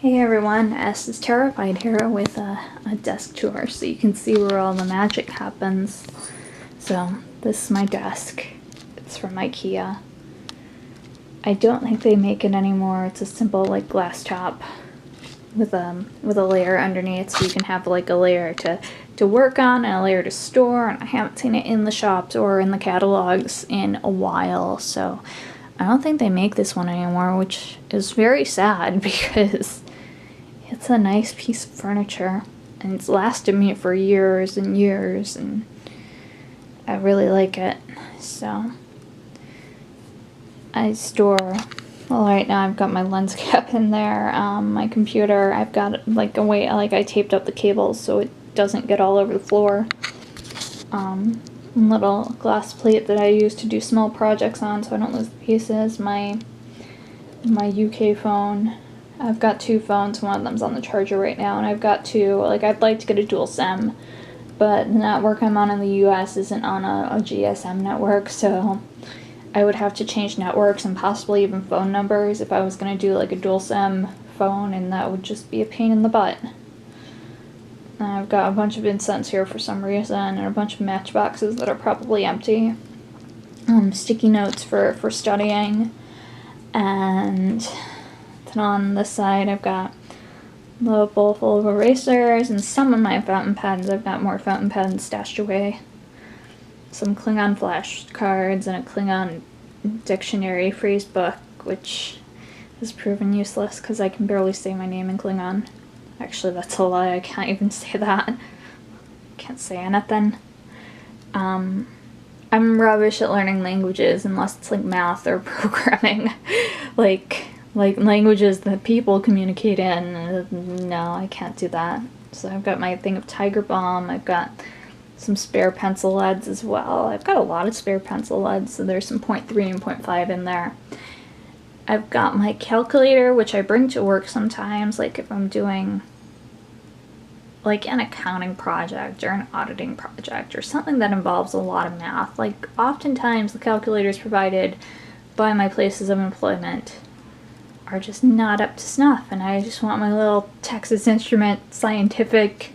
Hey everyone, S is Terrified here with a desk tour so you can see where all the magic happens. So this is my desk. It's from IKEA. I don't think they make it anymore. It's a simple like glass top with a layer underneath, so you can have like a layer to work on and a layer to store, and I haven't seen it in the shops or in the catalogs in a while, so I don't think they make this one anymore, which is very sad because it's a nice piece of furniture and it's lasted me for years and years, and I really like it. So I store, well, right now I've got my lens cap in there. My computer, I've got like a way, like I taped up the cables so it doesn't get all over the floor. Little glass plate that I use to do small projects on so I don't lose the pieces. My UK phone. I've got two phones, one of them's on the charger right now, and I've got two, like I'd like to get a dual SIM, but the network I'm on in the US isn't on a GSM network, so I would have to change networks and possibly even phone numbers if I was going to do like a dual SIM phone, and that would just be a pain in the butt. I've got a bunch of incense here for some reason, and a bunch of matchboxes that are probably empty. Sticky notes for studying, and then on this side I've got a little bowl full of erasers and some of my fountain pens. I've got more fountain pens stashed away. Some Klingon flashcards and a Klingon dictionary phrase book, which has proven useless because I can barely say my name in Klingon. Actually, that's a lie. I can't even say that. Can't say anything. I'm rubbish at learning languages unless it's like math or programming. like languages that people communicate in. No, I can't do that. So I've got my thing of Tiger Balm. I've got some spare pencil leads as well. I've got a lot of spare pencil leads, so there's some 0.3 and 0.5 in there. I've got my calculator, which I bring to work sometimes, like if I'm doing like an accounting project or an auditing project or something that involves a lot of math. Like oftentimes the calculators provided by my places of employment are just not up to snuff, and I just want my little Texas Instrument scientific,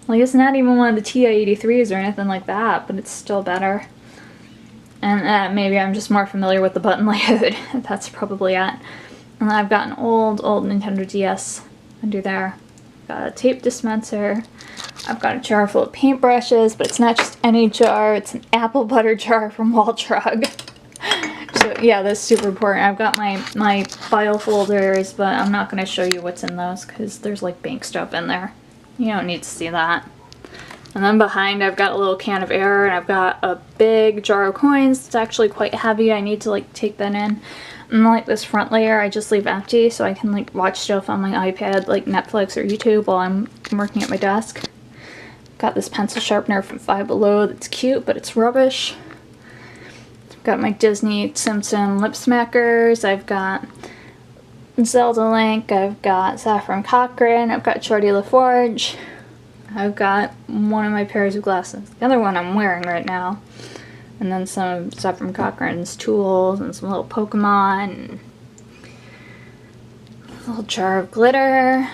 like it's not even one of the TI-83s or anything like that, but it's still better. And maybe I'm just more familiar with the button layout. That's probably it. And I've got an old Nintendo DS under there. Got a tape dispenser. I've got a jar full of paintbrushes, but it's not just any jar, it's an apple butter jar from Waltrug. So yeah, that's super important. I've got my file folders, but I'm not going to show you what's in those because there's like bank stuff in there. You don't need to see that. And then behind I've got a little can of air, and I've got a big jar of coins. It's actually quite heavy. I need to like take that in. And like this front layer I just leave empty so I can like watch stuff on my iPad like Netflix or YouTube while I'm working at my desk. Got this pencil sharpener from Five Below that's cute, but it's rubbish. I've got my Disney Simpson lip smackers. I've got Zelda Link. I've got Saffron Cochran. I've got Shorty LaForge. I've got one of my pairs of glasses. The other one I'm wearing right now. And then some stuff from Cochran's tools and some little Pokemon. And a little jar of glitter.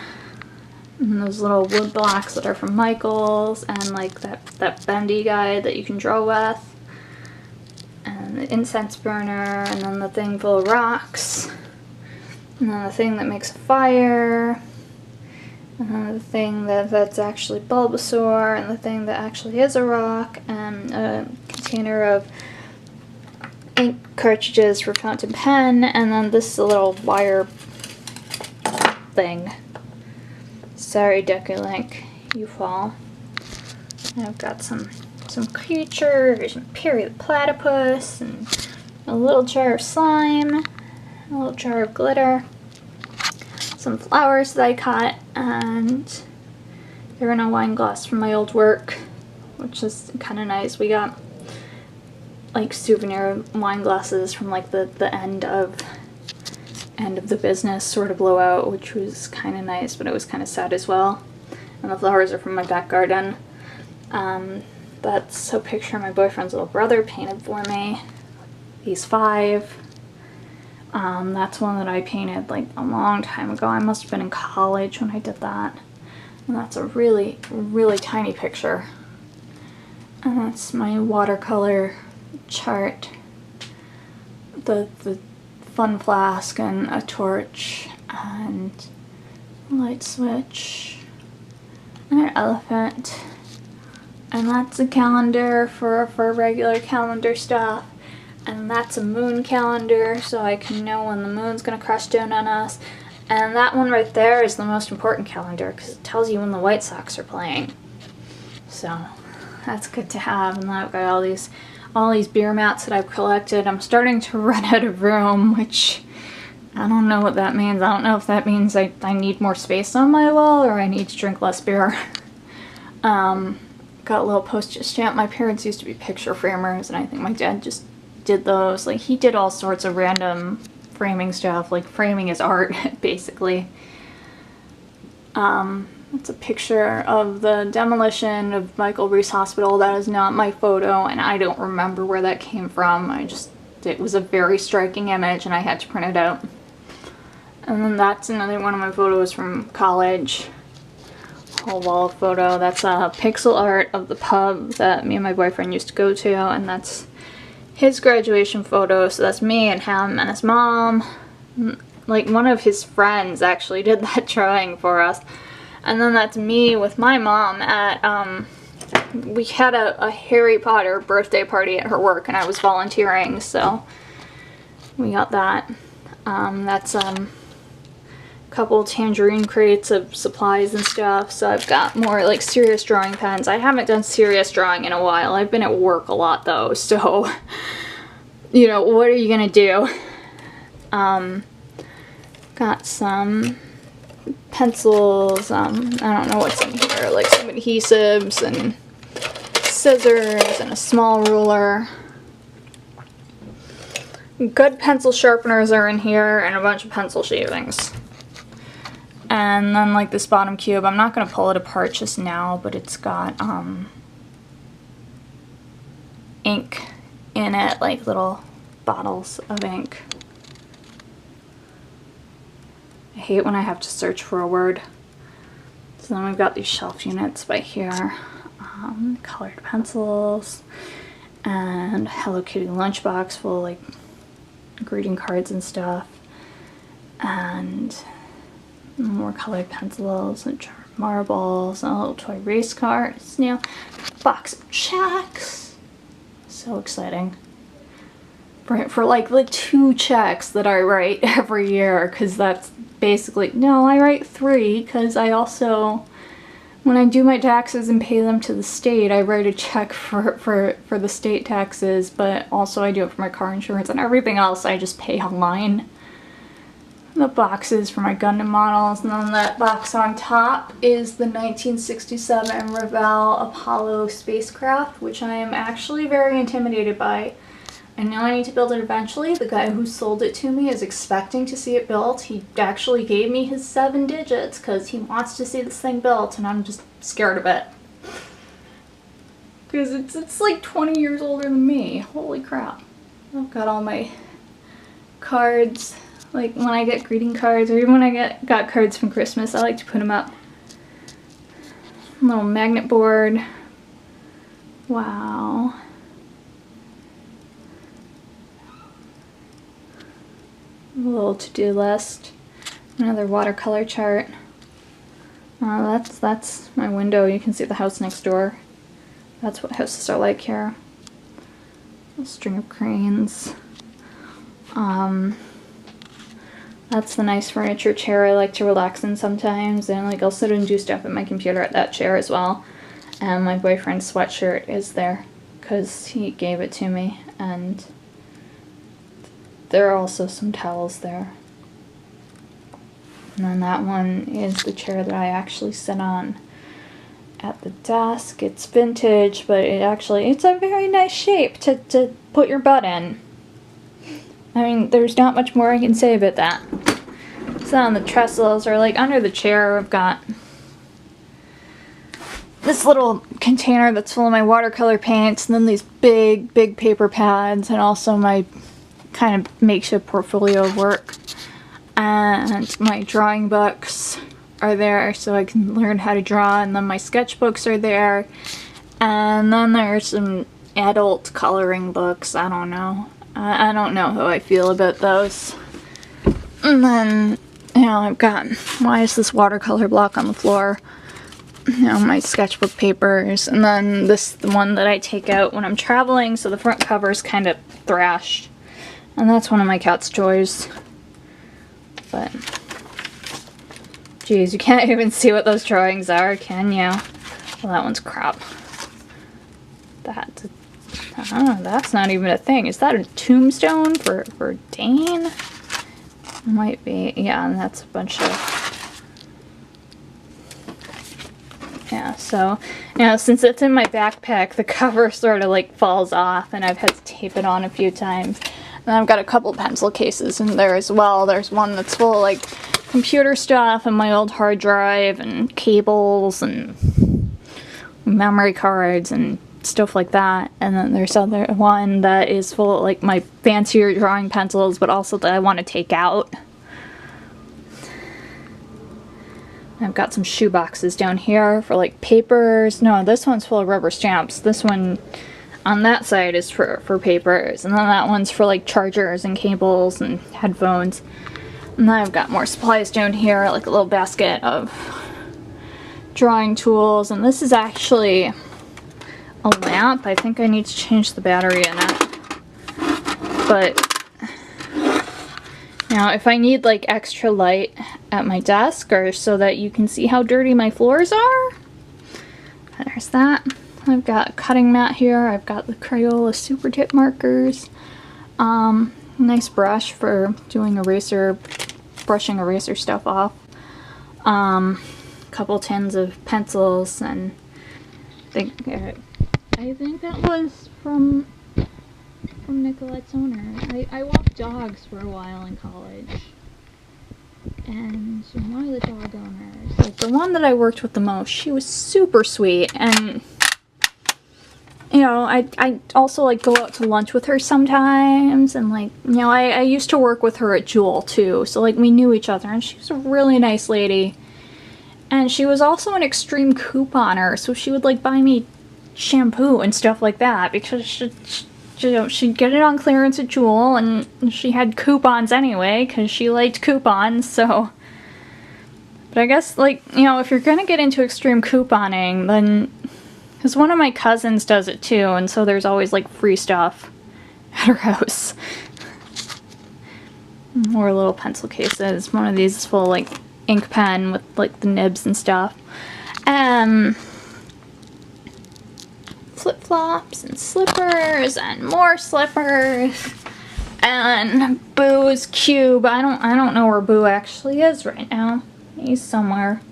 And those little wood blocks that are from Michael's. And like that bendy guide that you can draw with. And the incense burner. And then the thing full of rocks. And then the thing that makes a fire. The thing that's actually Bulbasaur, and the thing that actually is a rock, and a container of ink cartridges for fountain pen, and then this little wire thing. Sorry, Deku Link, you fall. And I've got some creatures, and Perry the Platypus, and a little jar of slime, a little jar of glitter. Some flowers that I cut, and they're in a wine glass from my old work, which is kind of nice. We got like souvenir wine glasses from like the end of the business sort of blowout, which was kind of nice, but it was kind of sad as well. And the flowers are from my back garden. That's a picture of my boyfriend's little brother painted for me. He's 5. That's one that I painted like a long time ago. I must have been in college when I did that. And that's a really, really tiny picture. And that's my watercolor chart. The fun flask and a torch and a light switch and an elephant. And that's a calendar for regular calendar stuff. And that's a moon calendar, so I can know when the moon's gonna crash down on us. And that one right there is the most important calendar because it tells you when the White Sox are playing. So that's good to have. And then I've got all these beer mats that I've collected. I'm starting to run out of room, which I don't know what that means. I don't know if that means I need more space on my wall or I need to drink less beer. Got a little postage stamp. My parents used to be picture framers, and I think my dad just did those. Like, he did all sorts of random framing stuff, like framing his art, basically. It's a picture of the demolition of Michael Reese Hospital. That is not my photo, and I don't remember where that came from. It was a very striking image, and I had to print it out. And then that's another one of my photos from college. Whole wall photo. That's a pixel art of the pub that me and my boyfriend used to go to, and that's his graduation photo. So that's me and him and his mom. Like, one of his friends actually did that drawing for us. And then that's me with my mom at, we had a Harry Potter birthday party at her work, and I was volunteering, so we got that. That's couple tangerine crates of supplies and stuff. So I've got more like serious drawing pens. I haven't done serious drawing in a while. I've been at work a lot though, so you know, what are you gonna do? Got some pencils, I don't know what's in here, like some adhesives and scissors and a small ruler. Good pencil sharpeners are in here and a bunch of pencil shavings. And then like this bottom cube, I'm not going to pull it apart just now, but it's got ink in it, like little bottles of ink. I hate when I have to search for a word. So then we've got these shelf units by here. Colored pencils and Hello Kitty lunchbox full of like greeting cards and stuff. And more colored pencils and marbles and a little toy race car, snail, box of checks. So exciting. For like the 2 checks that I write every year, because that's basically, no, I write 3 because I also, when I do my taxes and pay them to the state, I write a check for the state taxes, but also I do it for my car insurance, and everything else I just pay online. The boxes for my Gundam models, and then that box on top is the 1967 Revell Apollo spacecraft, which I am actually very intimidated by. I know I need to build it eventually. The guy who sold it to me is expecting to see it built. He actually gave me his 7 digits because he wants to see this thing built, and I'm just scared of it. Because it's like 20 years older than me. Holy crap. I've got all my cards. Like when I get greeting cards, or even when I got cards from Christmas, I like to put them up. Little magnet board. Wow. A little to-do list. Another watercolor chart. That's my window. You can see the house next door. That's what houses are like here. A string of cranes. That's the nice furniture chair I like to relax in sometimes, and like I'll sit and do stuff at my computer at that chair as well. And my boyfriend's sweatshirt is there because he gave it to me, and there are also some towels there. And then that one is the chair that I actually sit on at the desk. It's vintage, but it's a very nice shape to put your butt in. I mean, there's not much more I can say about that. So on the trestles, or like under the chair, I've got this little container that's full of my watercolor paints, and then these big paper pads, and also my kind of makeshift portfolio of work. And my drawing books are there so I can learn how to draw, and then my sketchbooks are there. And then there's some adult coloring books. I don't know. I don't know how I feel about those. And then, you know, I've got, why is this watercolor block on the floor? You know, my sketchbook papers. And then this, the one that I take out when I'm traveling, so the front cover is kind of thrashed. And that's one of my cat's toys. But, geez, you can't even see what those drawings are, can you? Well, that one's crap. That's not even a thing. Is that a tombstone for Dane? Might be. Yeah, and that's a bunch of... Yeah, so, you know, since it's in my backpack, the cover sort of like falls off, and I've had to tape it on a few times. And I've got a couple pencil cases in there as well. There's one that's full of like computer stuff and my old hard drive and cables and memory cards and stuff like that. And then there's other one that is full of like my fancier drawing pencils, but also that I want to take out. I've got some shoe boxes down here for like papers. No, this one's full of rubber stamps. This one on that side is for papers, and then that one's for like chargers and cables and headphones. And then I've got more supplies down here, like a little basket of drawing tools. And this is actually a lamp. I think I need to change the battery in it. But now if I need like extra light at my desk, or so that you can see how dirty my floors are, there's that. I've got a cutting mat here. I've got the Crayola Super Tip markers. Nice brush for doing brushing eraser stuff off. Couple tins of pencils, and I think that was from Nicolette's owner. I walked dogs for a while in college. And one of the dog owners, like the one that I worked with the most, she was super sweet, and you know, I also like go out to lunch with her sometimes, and like, you know, I used to work with her at Jewel too, so like we knew each other, and she was a really nice lady. And she was also an extreme couponer, so she would like buy me shampoo and stuff like that, because she'd get it on clearance at Jewel, and she had coupons anyway, because she liked coupons, so. But I guess, like, you know, if you're gonna get into extreme couponing, then, because one of my cousins does it too, and so there's always like free stuff at her house. More little pencil cases. One of these is full of like ink pen with like the nibs and stuff. Flip-flops and slippers and more slippers. And Boo's cube. I don't know where Boo actually is right now. He's somewhere.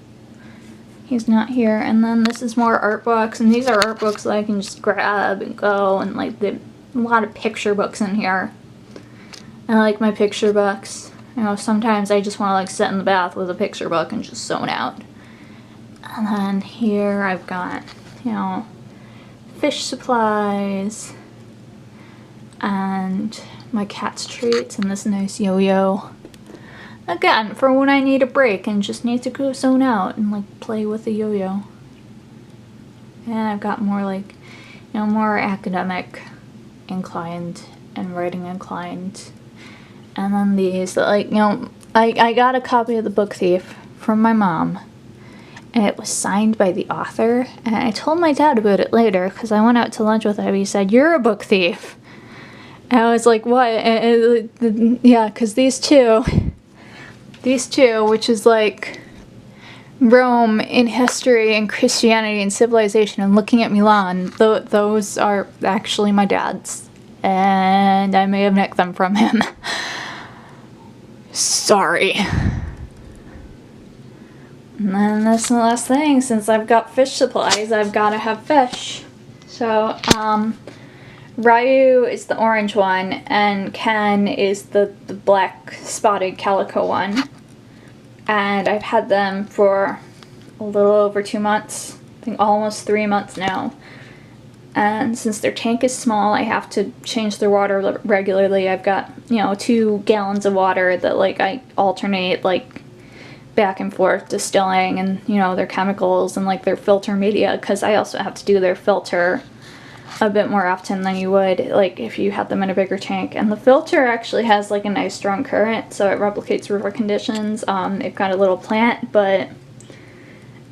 He's not here. And then this is more art books, and these are art books that I can just grab and go, and like a lot of picture books in here. I like my picture books. You know, sometimes I just want to like sit in the bath with a picture book and just zone out. And then here I've got, you know, fish supplies and my cat's treats and this nice yo-yo. Again, for when I need a break and just need to go zone out and like play with the yo-yo. And I've got more like, you know, more academic inclined and writing inclined. And then these, like, you know, I got a copy of The Book Thief from my mom, and it was signed by the author, and I told my dad about it later because I went out to lunch with him. He said, "You're a book thief." And I was like, "What?" Yeah, because these two, which is like Rome in history and Christianity and civilization and looking at Milan, those are actually my dad's, and I may have nicked them from him. Sorry. And then that's the last thing. Since I've got fish supplies, I've got to have fish. So, Ryu is the orange one, and Ken is the black spotted calico one. And I've had them for a little over 2 months. I think almost 3 months now. And since their tank is small, I have to change their water regularly. I've got, you know, 2 gallons of water that, like, I alternate, like, back and forth distilling, and, you know, their chemicals and, like, their filter media, because I also have to do their filter a bit more often than you would, like, if you had them in a bigger tank. And the filter actually has, like, a nice strong current, so it replicates river conditions. They've got a little plant, but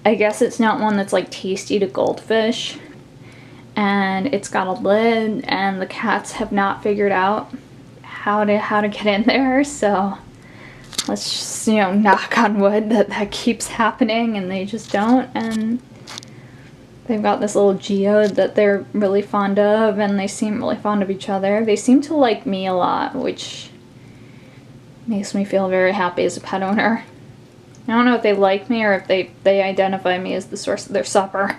I guess it's not one that's, like, tasty to goldfish. And it's got a lid, and the cats have not figured out how to get in there, so let's just, you know, knock on wood that keeps happening and they just don't. And they've got this little geode that they're really fond of, and they seem really fond of each other. They seem to like me a lot, which makes me feel very happy as a pet owner. I don't know if they like me or if they identify me as the source of their supper.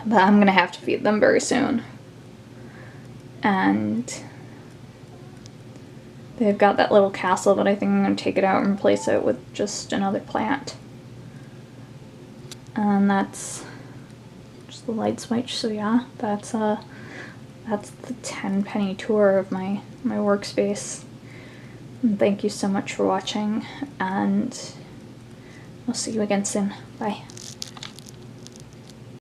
But I'm gonna have to feed them very soon. And they've got that little castle, but I think I'm gonna take it out and replace it with just another plant. And that's just the light switch. So yeah, that's the 10-penny tour of my workspace. And thank you so much for watching, and I'll see you again soon. Bye.